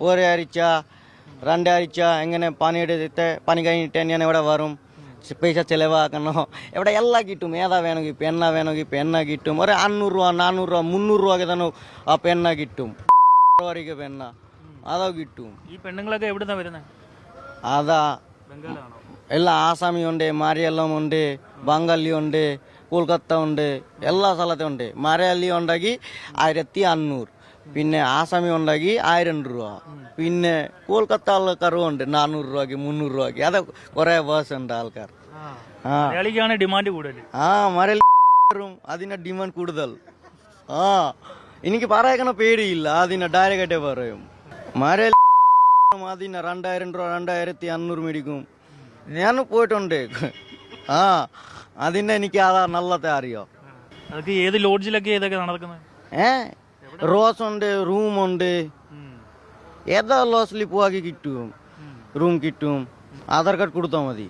ഒരാഴ്ച 2 ആഴ്ച എങ്ങനെ പണിയെടുത്തിട്ട് പണി കഴിഞ്ഞിട്ട് ഞാൻ ഇവിടെ വരും. പൈസ ചിലവാക്കണോ ഇവിടെ എല്ലാം കിട്ടും. ഏതാ വേണമെങ്കിൽ പെണ്ണ കിട്ടും. ഒരു 500 രൂപ 400 രൂപ 300 രൂപയ്ക്ക് തന്നെ ആ പെണ്ണ കിട്ടും. പെണ്ണ അതോ കിട്ടും. ഈ പെണ്ണുങ്ങളൊക്കെ എവിടുന്നാ വരുന്നത്? അതാ ബംഗാളാണോ? എല്ലാ ആസാമി ഉണ്ട്, മലയാളം ഉണ്ട്, ബംഗാളി ഉണ്ട്, കൊൽക്കത്ത ഉണ്ട്, എല്ലാ സ്ഥലത്തും ഉണ്ട്. മലയാളി ഉണ്ടെങ്കിൽ 1500, പിന്നെ ആസാമി ഉണ്ടെങ്കിൽ 1000 രൂപ, പിന്നെ കൊൽക്കത്ത ആൾക്കാരും ഉണ്ട് 400 രൂപയ്ക്ക് 300 രൂപയ്ക്ക്. അത് കുറെ വേഴ്സ് ഉണ്ട് ആൾക്കാർ. മലയാളിക്കാണ് ഡിമാൻഡ് കൂടുതൽ. മലയാളി അതിന്റെ ഡിമാൻഡ് കൂടുതൽ. എനിക്ക് പറയണ പേടിയില്ല, അതിനെ ഡയറക്റ്റായിട്ടേ പറയും. മലയാളി അതിന് 2000 രൂപ 2500 മേടിക്കും. ഞാൻ പോയിട്ടുണ്ട്. അതിന്റെ എനിക്ക് അതാ നല്ലത്തെ അറിയോ. അതൊക്കെ ഏത് ലോഡ്ജിലൊക്കെ ഏതൊക്കെ നടക്കുന്നത്? റോസ് ഉണ്ട്, റൂമുണ്ട്. ഏതാ ലോസിൽ പോവാക്കി കിട്ടും, റൂം കിട്ടും. ആധാർ കാർഡ് കൊടുത്താൽ മതി.